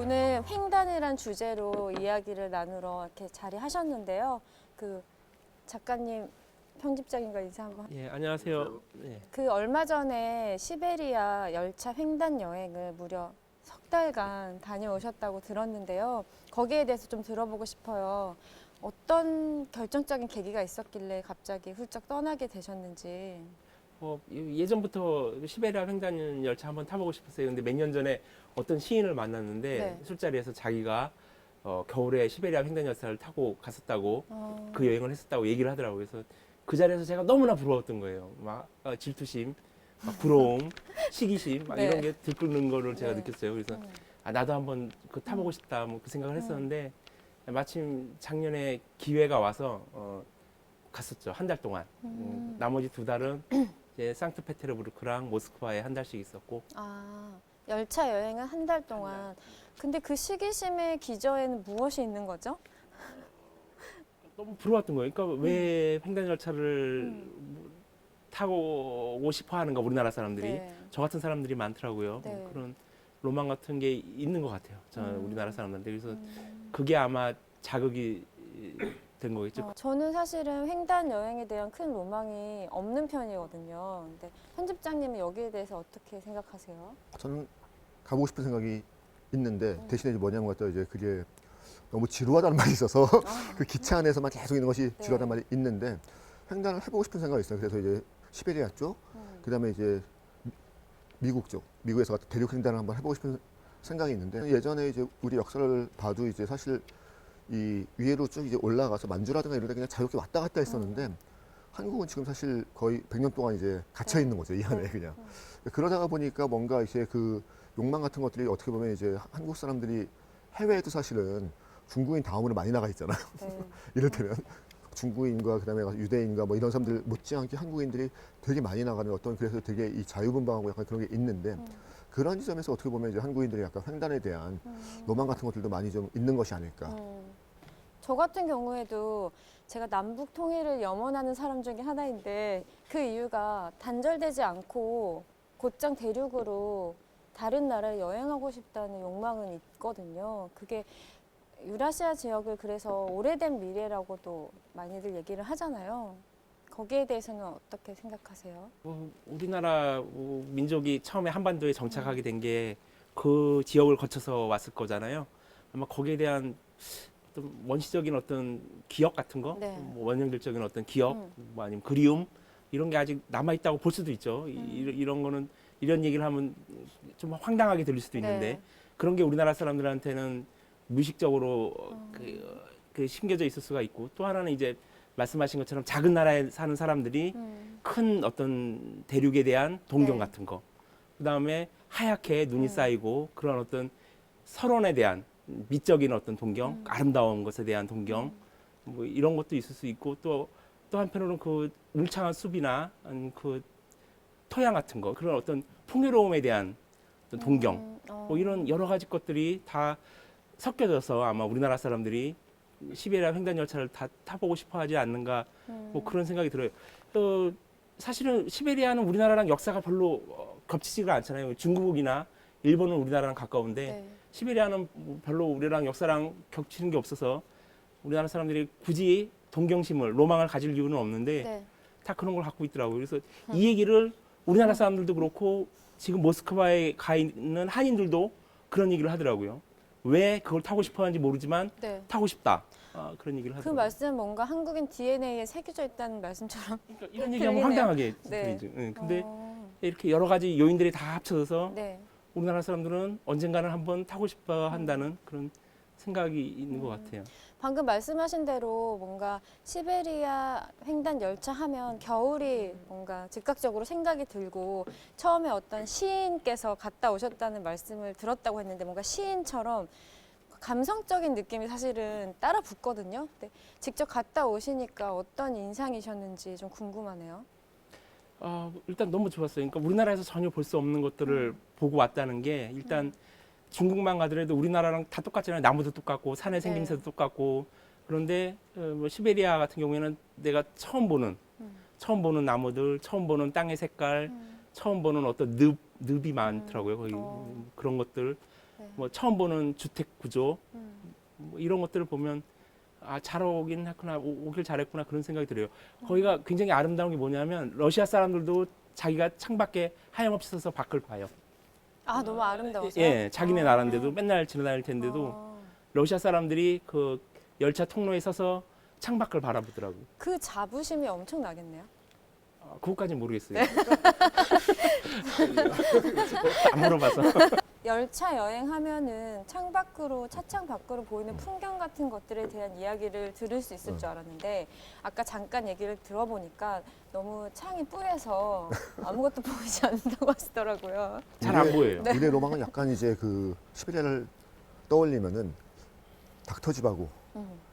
오늘 횡단이란 주제로 이야기를 나누러 이렇게 자리하셨는데요. 그 작가님, 편집장님과 인사 한번. 예, 안녕하세요. 예. 그 얼마 전에 시베리아 열차 횡단 여행을 무려 석 달간 다녀오셨다고 들었는데요. 거기에 대해서 좀 들어보고 싶어요. 어떤 결정적인 계기가 있었길래 갑자기 훌쩍 떠나게 되셨는지. 예전부터 시베리아 횡단 열차 한번 타보고 싶었어요. 근데 몇 년 전에 어떤 시인을 만났는데 네. 술자리에서 자기가 겨울에 시베리아 횡단 열차를 타고 갔었다고 그 여행을 했었다고 얘기를 하더라고요. 그래서 그 자리에서 제가 너무나 부러웠던 거예요. 막 질투심, 막 부러움, 시기심 막 네. 이런 게 들끓는 거를 제가 네. 느꼈어요. 그래서 나도 한번 그 타보고 싶다 뭐 그 생각을 했었는데 마침 작년에 기회가 와서 갔었죠. 한 달 동안. 나머지 두 달은 이제 상트페테르부르크랑 모스크바에 한 달씩 있었고. 아, 열차 여행은 한 달 동안. 근데 그 시기심의 기저에는 무엇이 있는 거죠? 너무 부러웠던 거예요. 그러니까 왜 횡단 열차를 타고 오고 싶어 하는가 우리나라 사람들이. 네. 저 같은 사람들이 많더라고요. 네. 그런 로망 같은 게 있는 것 같아요. 우리나라 사람들한테. 그래서 그게 아마 자극이 된 거겠죠. 저는 사실은 횡단 여행에 대한 큰 로망이 없는 편이거든요. 근데 편집장님은 여기에 대해서 어떻게 생각하세요? 저는 가보고 싶은 생각이 있는데 대신에 이제 뭐냐면 갖다 이제 그게 너무 지루하다는 말이 있어서 그 기차 안에서만 계속 있는 것이 지루하다는 말이 있는데 횡단을 해보고 싶은 생각이 있어요. 그래서 이제 시베리아 쪽, 그다음에 이제 미국 쪽, 미국에서 대륙 횡단을 한번 해보고 싶은 생각이 있는데 예전에 이제 우리 역사를 봐도 이제 사실 이 위로 쭉 이제 올라가서 만주라든가 이런 데 그냥 자유롭게 왔다 갔다 했었는데 한국은 지금 사실 거의 100년 동안 이제 갇혀 있는 거죠, 이 안에 그냥. 그러다가 보니까 뭔가 이제 그 욕망 같은 것들이 어떻게 보면 이제 한국 사람들이 해외에도 사실은 중국인 다음으로 많이 나가 있잖아요. 네. 이를테면 중국인과 그다음에 유대인과 뭐 이런 사람들 못지않게 한국인들이 되게 많이 나가는 어떤 그래서 되게 이 자유분방하고 약간 그런 게 있는데 그런 지점에서 어떻게 보면 이제 한국인들이 약간 횡단에 대한 로망 같은 것들도 많이 좀 있는 것이 아닐까. 저 같은 경우에도 제가 남북 통일을 염원하는 사람 중에 하나인데 그 이유가 단절되지 않고 곧장 대륙으로 다른 나라에 여행하고 싶다는 욕망은 있거든요. 그게 유라시아 지역을 그래서 오래된 미래라고도 많이들 얘기를 하잖아요. 거기에 대해서는 어떻게 생각하세요? 우리나라 민족이 처음에 한반도에 정착하게 된 게 그 지역을 거쳐서 왔을 거잖아요. 아마 거기에 대한 어떤 원시적인 어떤 기억 같은 거, 네. 뭐 원형질적인 어떤 기억, 뭐 아니면 그리움 이런 게 아직 남아 있다고 볼 수도 있죠. 이런 거는 이런 얘기를 하면 좀 황당하게 들릴 수도 있는데 네. 그런 게 우리나라 사람들한테는 무의식적으로 그 심겨져 있을 수가 있고 또 하나는 이제 말씀하신 것처럼 작은 나라에 사는 사람들이 큰 어떤 대륙에 대한 동경 네. 같은 거, 그 다음에 하얗게 눈이 쌓이고 그런 어떤 서론에 대한 미적인 어떤 동경, 아름다운 것에 대한 동경, 뭐 이런 것도 있을 수 있고 또 한편으로는 그 울창한 숲이나 아니면 그 토양 같은 거, 그런 어떤 풍요로움에 대한 어떤 동경, 뭐 이런 여러 가지 것들이 다 섞여져서 아마 우리나라 사람들이 시베리아 횡단 열차를 다 타보고 싶어 하지 않는가 뭐 그런 생각이 들어요. 또 사실은 시베리아는 우리나라랑 역사가 별로 겹치지가 않잖아요. 중국이나 일본은 우리나라랑 가까운데 네. 시베리아는 뭐 별로 우리랑 역사랑 겹치는 게 없어서 우리나라 사람들이 굳이 동경심을 로망을 가질 이유는 없는데 네. 다 그런 걸 갖고 있더라고요. 그래서 이 얘기를 우리나라 사람들도 그렇고 지금 모스크바에 가 있는 한인들도 그런 얘기를 하더라고요. 왜 그걸 타고 싶어 하는지 모르지만 네. 타고 싶다. 그런 얘기를 그 하더라고요. 말씀은 뭔가 한국인 DNA에 새겨져 있다는 말씀처럼. 그러니까 이런 얘기하면 들리네요. 황당하게 네. 들리죠. 근데 어, 이렇게 여러 가지 요인들이 다 합쳐져서 네. 우리나라 사람들은 언젠가는 한번 타고 싶어 한다는 그런 생각이 있는 것 같아요. 방금 말씀하신 대로 뭔가 시베리아 횡단 열차 하면 겨울이 뭔가 즉각적으로 생각이 들고 처음에 어떤 시인께서 갔다 오셨다는 말씀을 들었다고 했는데 뭔가 시인처럼 감성적인 느낌이 사실은 따라 붙거든요. 근데 직접 갔다 오시니까 어떤 인상이셨는지 좀 궁금하네요. 일단 너무 좋았어요. 그러니까 우리나라에서 전혀 볼 수 없는 것들을 보고 왔다는 게 일단 중국만 가더라도 우리나라랑 다 똑같잖아요. 나무도 똑같고 산의 생김새도 똑같고 그런데 뭐 시베리아 같은 경우에는 내가 처음 보는 나무들, 처음 보는 땅의 색깔, 처음 보는 어떤 늪이 많더라고요. 거기 그런 것들. 네. 뭐 처음 보는 주택 구조 뭐 이런 것들을 보면 아, 잘 오긴 했구나, 오길 잘했구나 그런 생각이 들어요. 거기가 굉장히 아름다운 게 뭐냐면 러시아 사람들도 자기가 창밖에 하염없이 서서 밖을 봐요. 아, 너무 아름다워서. 예, 자기네 나라인데도 맨날 지나다닐 텐데도 러시아 사람들이 그 열차 통로에 서서 창밖을 바라보더라고요. 그 자부심이 엄청 나겠네요. 아, 그것까지는 모르겠어요. 안 물어봐서. 열차 여행하면은 차창 밖으로 보이는 풍경 같은 것들에 대한 이야기를 들을 수 있을 줄 알았는데 아까 잠깐 얘기를 들어보니까 너무 창이 뿌예서 아무것도 보이지 않는다고 하시더라고요. 잘 안 보여요. 우리의 로망은 약간 이제 그 시베리아를 떠올리면은 닥터지바고,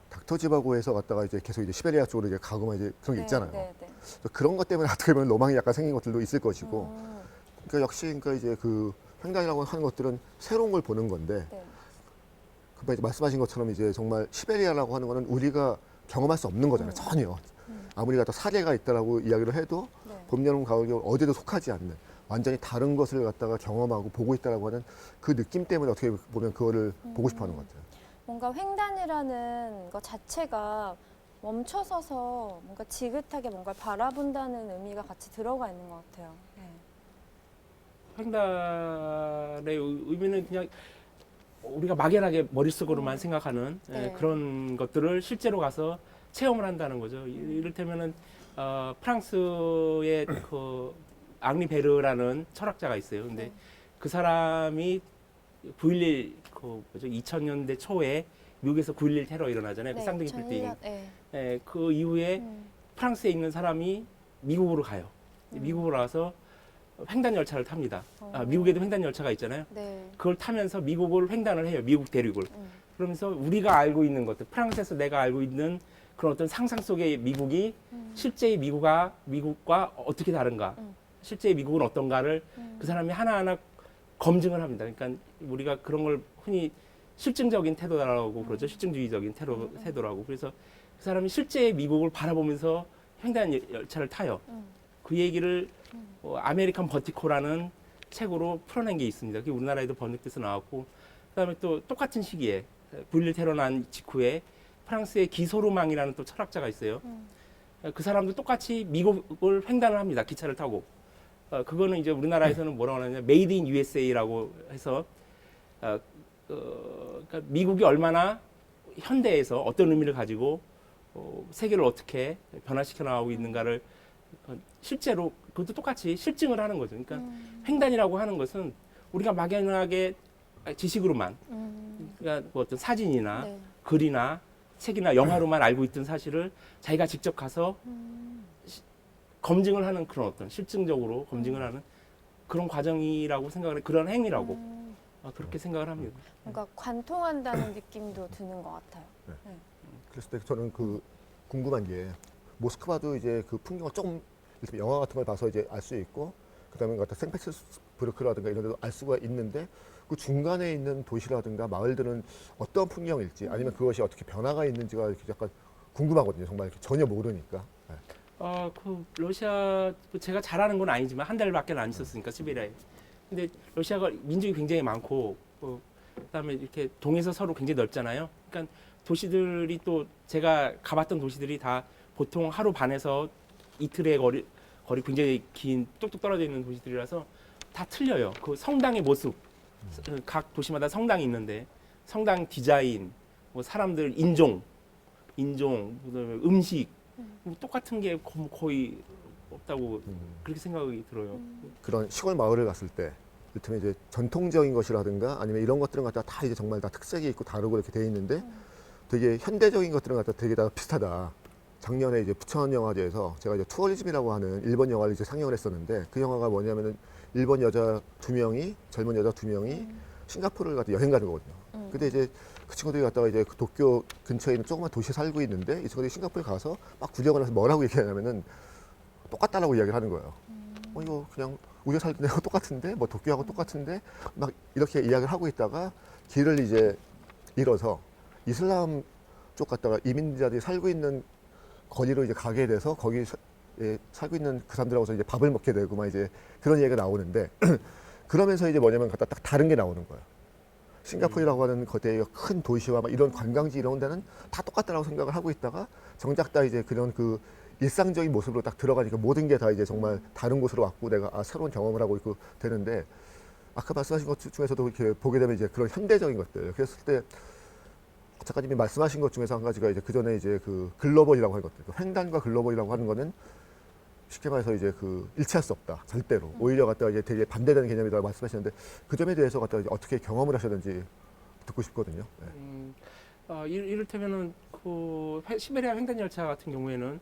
닥터지바고에서 갔다가 이제 계속 이제 시베리아 쪽으로 이제 가고 이제 그런 게 있잖아요. 네, 네. 그래서 그런 것 때문에 어떻게 보면 로망이 약간 생긴 것들도 있을 것이고, 그러니까 역시 그러니까 이제 그 횡단이라고 하는 것들은 새로운 걸 보는 건데, 네. 그 이제 말씀하신 것처럼 이제 정말 시베리아라고 하는 거는 우리가 경험할 수 없는 거잖아요. 전혀. 아무리 갖다 사례가 있다라고 이야기를 해도 네. 봄, 여름, 가을, 겨울 어디도 속하지 않는 완전히 다른 것을 갖다가 경험하고 보고 있다라고 하는 그 느낌 때문에 어떻게 보면 그거를 보고 싶어 하는 것 같아요. 뭔가 횡단이라는 것 자체가 멈춰서서 뭔가 지긋하게 뭔가를 바라본다는 의미가 같이 들어가 있는 것 같아요. 네. 횡단의 의미는 그냥 우리가 막연하게 머릿속으로만 생각하는 네. 그런 것들을 실제로 가서 체험을 한다는 거죠. 이를테면은 프랑스의 그 앙리 베르라는 철학자가 있어요. 근데 네. 그 사람이 9.11 그 뭐죠? 2000년대 초에 미국에서 9.11 테러 일어나잖아요. 그 쌍둥이 빌딩. 네. 그 이후에 프랑스에 있는 사람이 미국으로 가요. 미국으로 와서 횡단 열차를 탑니다. 미국에도 횡단 열차가 있잖아요. 네. 그걸 타면서 미국을 횡단을 해요. 미국 대륙을. 그러면서 우리가 알고 있는 것들, 프랑스에서 내가 알고 있는 그런 어떤 상상 속의 미국이 실제의 미국과 어떻게 다른가, 실제의 미국은 어떤가를 그 사람이 하나하나 검증을 합니다. 그러니까 우리가 그런 걸 흔히 실증적인 태도라고 그러죠. 실증주의적인 태도라고. 그래서 그 사람이 실제의 미국을 바라보면서 횡단 열차를 타요. 그 얘기를 아메리칸 버티코라는 책으로 풀어낸 게 있습니다. 그게 우리나라에도 번역돼서 나왔고, 그다음에 또 똑같은 시기에 9.11 테러 난 직후에 프랑스의 기소르망이라는 또 철학자가 있어요. 그 사람도 똑같이 미국을 횡단을 합니다. 기차를 타고. 그거는 이제 우리나라에서는 뭐라고 하냐면 메이드 인 USA라고 해서 그러니까 미국이 얼마나 현대에서 어떤 의미를 가지고 세계를 어떻게 변화시켜 나가고 있는가를 실제로 그것도 똑같이 실증을 하는 거죠. 그러니까 횡단이라고 하는 것은 우리가 막연하게 지식으로만 그러니까 뭐 어떤 사진이나 네. 글이나 책이나 영화로만 알고 있던 사실을 자기가 직접 가서 검증을 하는 그런 어떤 실증적으로 검증을 하는 그런 과정이라고 생각을 해. 그런 행위라고 그렇게 생각을 합니다. 뭔가 관통한다는 느낌도 드는 것 같아요. 네. 그랬을 때 저는 그 궁금한 게 모스크바도 이제 그 풍경을 조금 영화 같은 걸 봐서 이제 알 수 있고 그다음에 같은 생페테르부르크라든가 이런 데도 알 수가 있는데 그 중간에 있는 도시라든가 마을들은 어떤 풍경일지 아니면 그것이 어떻게 변화가 있는지가 이렇게 약간 궁금하거든요. 정말 이렇게 전혀 모르니까. 네. 그 러시아 제가 잘하는 건 아니지만 한 달밖에 안 있었으니까 시베리아에. 근데 러시아가 민족이 굉장히 많고 그다음에 이렇게 동에서 서로 굉장히 넓잖아요. 그러니까 도시들이 또 제가 가봤던 도시들이 다 보통 하루 반에서 이틀의 거리 굉장히 긴 뚝뚝 떨어져 있는 도시들이라서 다 틀려요. 그 성당의 모습 각 도시마다 성당이 있는데 성당 디자인, 뭐 사람들 인종, 그다음에 음식 뭐 똑같은 게 거의 없다고 그렇게 생각이 들어요. 그런 시골 마을을 갔을 때 이를테면 이제 전통적인 것이라든가 아니면 이런 것들은 갖다 다 이제 정말 다 특색이 있고 다르고 이렇게 돼 있는데 되게 현대적인 것들은 갖다 되게 다 비슷하다. 작년에 이제 부천 영화제에서 제가 이제 투어리즘이라고 하는 일본 영화를 이제 상영을 했었는데 그 영화가 뭐냐면은 일본 여자 두 명이 젊은 여자 두 명이 싱가포르를 갔다 여행 가는 거거든요. 근데 이제 그 친구들이 갔다가 이제 그 도쿄 근처에 있는 조그만 도시에 살고 있는데 이 친구들이 싱가포르에 가서 막 구경을 해서 뭐라고 얘기하냐면은 똑같다라고 이야기를 하는 거예요. 이거 그냥 우리가 살던 데하고 똑같은데 뭐 도쿄하고 똑같은데 막 이렇게 이야기를 하고 있다가 길을 이제 잃어서 이슬람 쪽 갔다가 이민자들이 살고 있는 거리로 이제 가게 돼서 거기 살고 있는 그 사람들하고서 이제 밥을 먹게 되고 막 이제 그런 얘기가 나오는데 그러면서 이제 뭐냐면 갖다 딱 다른 게 나오는 거예요. 싱가포르라고 하는 거대의 큰 도시와 막 이런 관광지 이런 데는 다 똑같다라고 생각을 하고 있다가 정작 다 이제 그런 그 일상적인 모습으로 딱 들어가니까 모든 게 다 이제 정말 다른 곳으로 왔고 내가 새로운 경험을 하고 있고 되는데 아까 말씀하신 것 중에서도 이렇게 보게 되면 이제 그런 현대적인 것들 그랬을 때 작가님이 말씀하신 것 중에서 한 가지가 이제 그 전에 이제 그 글로벌이라고 하는 것들, 그 횡단과 글로벌이라고 하는 거는 쉽게 말해서 이제 그 일치할 수 없다 절대로 오히려 갖다가 이제 되게 반대되는 개념이라고 말씀하시는데 그 점에 대해서 갖다가 이제 어떻게 경험을 하셨는지 듣고 싶거든요. 네. 이를테면은 그 시베리아 횡단 열차 같은 경우에는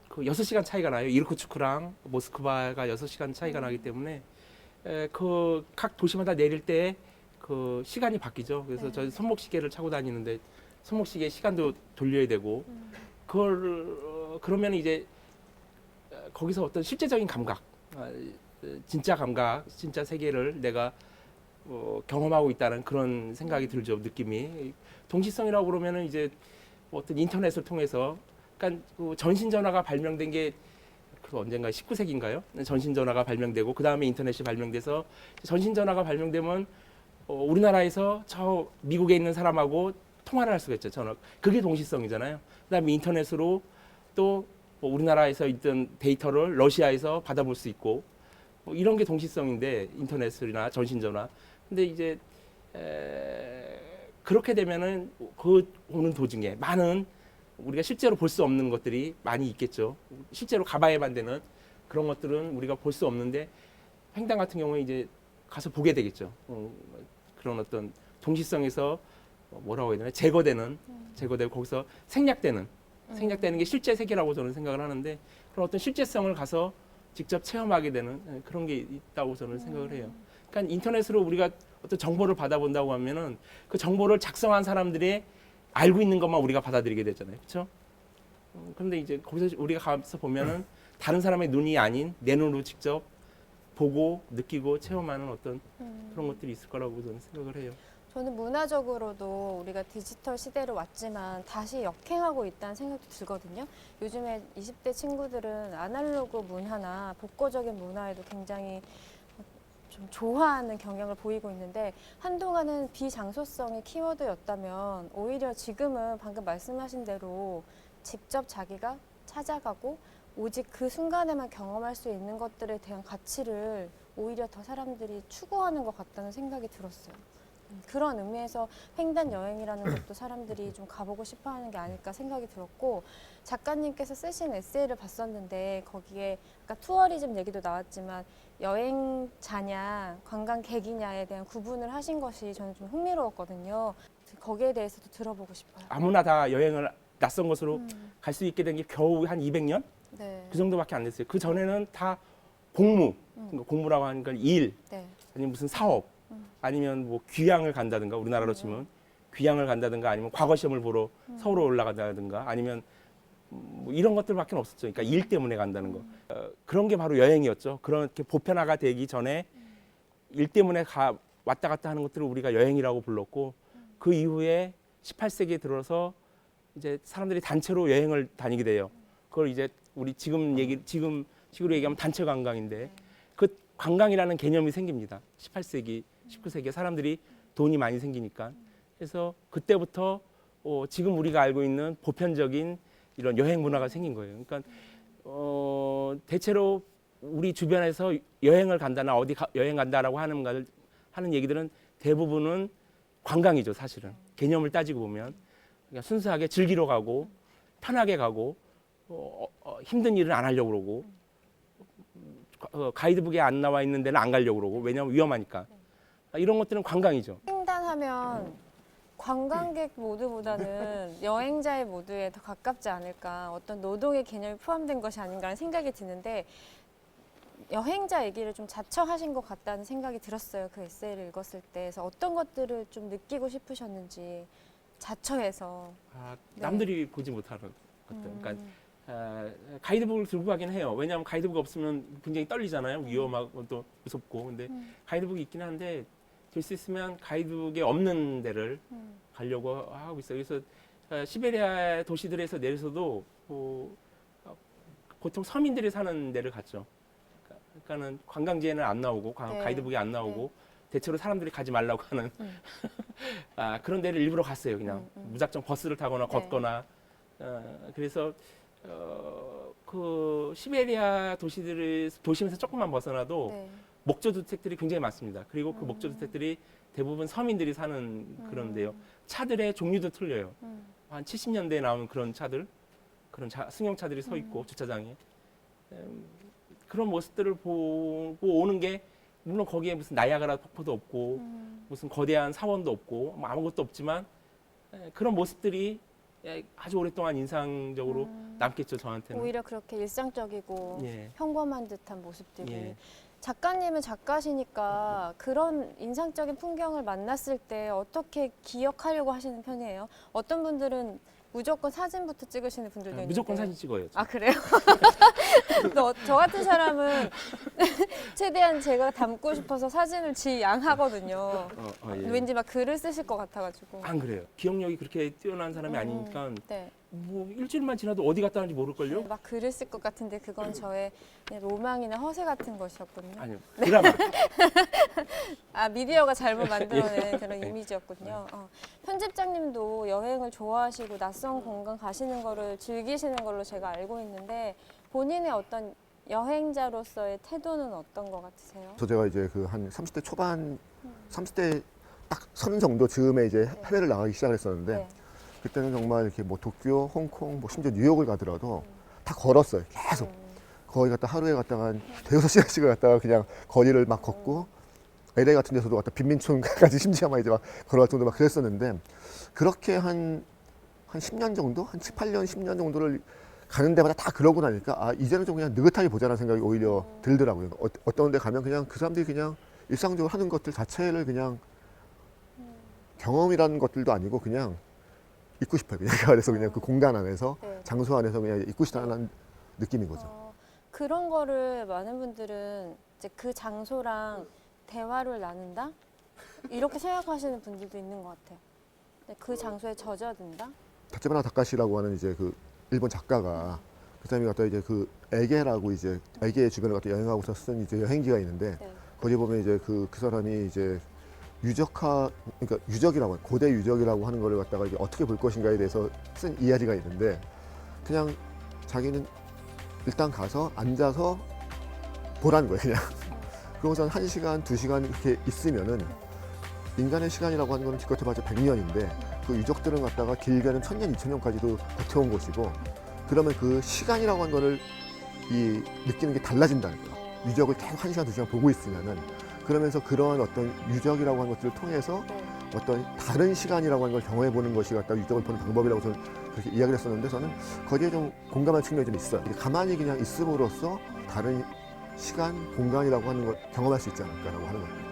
그 6시간 차이가 나요. 이르쿠츠크랑 모스크바가 6시간 차이가 나기 때문에 그 각 도시마다 내릴 때 그 시간이 바뀌죠. 그래서 저희 손목시계를 차고 다니는데 손목시계 시간도 돌려야 되고 그걸 그러면 이제 거기서 어떤 실제적인 감각, 진짜 감각, 진짜 세계를 내가 경험하고 있다는 그런 생각이 들죠. 느낌이 동시성이라고 그러면은 이제 어떤 인터넷을 통해서 그러니까 그 전신 전화가 발명된 게 그 언젠가 19세기인가요? 전신 전화가 발명되고 그 다음에 인터넷이 발명돼서 전신 전화가 발명되면 우리나라에서 저 미국에 있는 사람하고 통화를 할 수가 있죠. 전화. 그게 동시성이잖아요. 그다음에 인터넷으로 또 우리나라에서 있던 데이터를 러시아에서 받아볼 수 있고 이런 게 동시성인데 인터넷이나 전신 전화. 근데 이제 그렇게 되면은 그 오는 도중에 많은 우리가 실제로 볼 수 없는 것들이 많이 있겠죠. 실제로 가봐야만 되는 그런 것들은 우리가 볼 수 없는데 횡단 같은 경우에 이제 가서 보게 되겠죠. 그런 어떤 동시성에서 뭐라고 해야 되나 제거되고 거기서 생략되는 게 실제 세계라고 저는 생각을 하는데 그런 어떤 실제성을 가서 직접 체험하게 되는 그런 게 있다고 저는 생각을 해요. 그러니까 인터넷으로 우리가 어떤 정보를 받아본다고 하면은 그 정보를 작성한 사람들의 알고 있는 것만 우리가 받아들이게 되잖아요. 그렇죠? 그런데 이제 거기서 우리가 가서 보면은 다른 사람의 눈이 아닌 내 눈으로 직접 보고 느끼고 체험하는 어떤 그런 것들이 있을 거라고 저는 생각을 해요. 저는 문화적으로도 우리가 디지털 시대로 왔지만 다시 역행하고 있다는 생각도 들거든요. 요즘에 20대 친구들은 아날로그 문화나 복고적인 문화에도 굉장히 좀 좋아하는 경향을 보이고 있는데 한동안은 비장소성이 키워드였다면 오히려 지금은 방금 말씀하신 대로 직접 자기가 찾아가고 오직 그 순간에만 경험할 수 있는 것들에 대한 가치를 오히려 더 사람들이 추구하는 것 같다는 생각이 들었어요. 그런 의미에서 횡단 여행이라는 것도 사람들이 좀 가보고 싶어 하는 게 아닐까 생각이 들었고 작가님께서 쓰신 에세이를 봤었는데 거기에 아까 투어리즘 얘기도 나왔지만 여행자냐 관광객이냐에 대한 구분을 하신 것이 저는 좀 흥미로웠거든요. 거기에 대해서도 들어보고 싶어요. 아무나 다 여행을 낯선 곳으로 갈 수 있게 된 게 겨우 한 200년? 네. 그 정도밖에 안 됐어요. 그 전에는 다 공무, 그러니까 공무라고 하는 건 일, 네. 아니면 무슨 사업, 아니면 뭐 귀향을 간다든가 우리나라로 치면 귀향을 간다든가 아니면 과거 시험을 보러 서울에 올라간다든가 아니면 뭐 이런 것들밖에 없었죠. 그러니까 일 때문에 간다는 거. 그런 게 바로 여행이었죠. 그렇게 보편화가 되기 전에 일 때문에 왔다 갔다 하는 것들을 우리가 여행이라고 불렀고 그 이후에 18세기에 들어서 이제 사람들이 단체로 여행을 다니게 돼요. 그걸 이제 우리 지금식으로 얘기하면 단체 관광인데 그 관광이라는 개념이 생깁니다. 18세기, 19세기에 사람들이 돈이 많이 생기니까. 그래서 그때부터 지금 우리가 알고 있는 보편적인 이런 여행 문화가 생긴 거예요. 그러니까 대체로 우리 주변에서 여행을 간다나 여행 간다라고 하는 얘기들은 대부분은 관광이죠, 사실은. 개념을 따지고 보면. 그러니까 순수하게 즐기러 가고 편하게 가고 힘든 일은 안 하려고 그러고 가이드북에 안 나와 있는 데는 안 가려고 그러고 왜냐하면 위험하니까. 이런 것들은 관광이죠. 횡단하면 관광객 모드보다는 여행자의 모드에 더 가깝지 않을까 어떤 노동의 개념이 포함된 것이 아닌가 하는 생각이 드는데 여행자 얘기를 좀 자처하신 것 같다는 생각이 들었어요. 그 에세이를 읽었을 때. 그래서 어떤 것들을 좀 느끼고 싶으셨는지 자처해서. 남들이 보지 못하는 것들. 그러니까 가이드북을 들고 가긴 해요. 왜냐하면 가이드북 없으면 굉장히 떨리잖아요. 위험하고 또 무섭고. 근데 가이드북이 있긴 한데 될 수 있으면 가이드북에 없는 데를 가려고 하고 있어요. 그래서 시베리아 도시들에서 내려서도 보통 서민들이 사는 데를 갔죠. 그러니까는 관광지에는 안 나오고 네. 가이드북에 안 나오고 대체로 사람들이 가지 말라고 하는 그런 데를 일부러 갔어요. 그냥 무작정 버스를 타거나 네. 걷거나. 그래서 그 시베리아 도심에서 조금만 벗어나도 네. 목조주택들이 굉장히 많습니다. 그리고 그 목조주택들이 대부분 서민들이 사는 그런데요. 차들의 종류도 틀려요. 한 70년대에 나온 그런 차들, 승용차들이 서 있고 주차장에 그런 모습들을 보고 오는 게 물론 거기에 무슨 나이아가라 폭포도 없고 무슨 거대한 사원도 없고 뭐 아무것도 없지만 그런 모습들이 아주 오랫동안 인상적으로 남겠죠 저한테는. 오히려 그렇게 일상적이고 예. 평범한 듯한 모습들이. 예. 작가님은 작가시니까 그런 인상적인 풍경을 만났을 때 어떻게 기억하려고 하시는 편이에요? 어떤 분들은 무조건 사진부터 찍으시는 분들도 있는데. 무조건 사진 찍어요. 아 그래요? 저 같은 사람은 최대한 제가 담고 싶어서 사진을 지양하거든요. 예. 왠지 막 글을 쓰실 것 같아가지고. 안 그래요. 기억력이 그렇게 뛰어난 사람이 아니니까 네. 뭐 일주일만 지나도 어디 갔다 왔는지 모를걸요? 막 글을 쓸 것 같은데 그건 저의 그냥 로망이나 허세 같은 것이었거든요. 아니요. 드라마. 아 미디어가 잘못 만들어낸 그런 예. 이미지였군요. 편집장님도 여행을 좋아하시고 낯선 공간 가시는 거를 즐기시는 걸로 제가 알고 있는데 본인의 어떤 여행자로서의 태도는 어떤 것 같으세요? 제가 이제 그 한 30대 초반, 30대 딱 30 정도 즈음에 이제 해외를 나가기 시작을 했었는데 네. 그때는 정말 이렇게 뭐 도쿄, 홍콩, 뭐 심지어 뉴욕을 가더라도 다 걸었어요. 계속. 거기 갔다 하루에 갔다가 한 대여섯 시간씩을 갔다가 그냥 거리를 막 걷고 LA 같은 데서도 갔다 빈민촌까지 심지어 막 이제 막 걸어갈 정도 막 그랬었는데 그렇게 한 10년 정도? 한 7, 8년, 10년 정도를 가는 데마다 다 그러고 나니까 이제는 좀 그냥 느긋하게 보자는 생각이 오히려 들더라고요. 어떤 데 가면 그냥 그 사람들이 그냥 일상적으로 하는 것들 자체를 그냥 경험이라는 것들도 아니고 그냥 있고 싶어요. 그냥 그래서 그냥 그 공간 안에서 네. 장소 안에서 그냥 있고 싶다는 느낌인 거죠. 그런 거를 많은 분들은 이제 그 장소랑 대화를 나눈다? 이렇게 생각하시는 분들도 있는 것 같아요. 근데 그 장소에 젖어든다? 타치바나 다카시라고 하는 이제 그 일본 작가가 그 사람이 갖다 이제 그 에게라고 이제 에게 주변을 갖다 여행하고서 쓴 이제 여행기가 있는데 네. 거기 보면 이제 그 사람이 이제 그러니까 유적이라고 고대 유적이라고 하는 거를 갖다가 이게 어떻게 볼 것인가에 대해서 쓴 이야기가 있는데 그냥 자기는 일단 가서 앉아서 보라는 거예요 그냥. 그러고선 1시간, 2시간 이렇게 있으면은 인간의 시간이라고 하는 거는 기껏 해봤자 100년인데 그 유적들은 갖다가 길게는 1000년, 2000년까지도 버텨온 것이고 그러면 그 시간이라고 하는 거를 느끼는 게 달라진다는 거예요. 유적을 계속 1시간, 2시간 보고 있으면은 그러면서 그러한 어떤 유적이라고 하는 것들을 통해서 어떤 다른 시간이라고 하는 걸 경험해 보는 것이 갖다 유적을 보는 방법이라고 저는 그렇게 이야기를 했었는데 저는 거기에 좀 공감할 측면이 좀 있어요. 가만히 그냥 있음으로써 다른 시간, 공간이라고 하는 걸 경험할 수 있지 않을까라고 하는 거예요.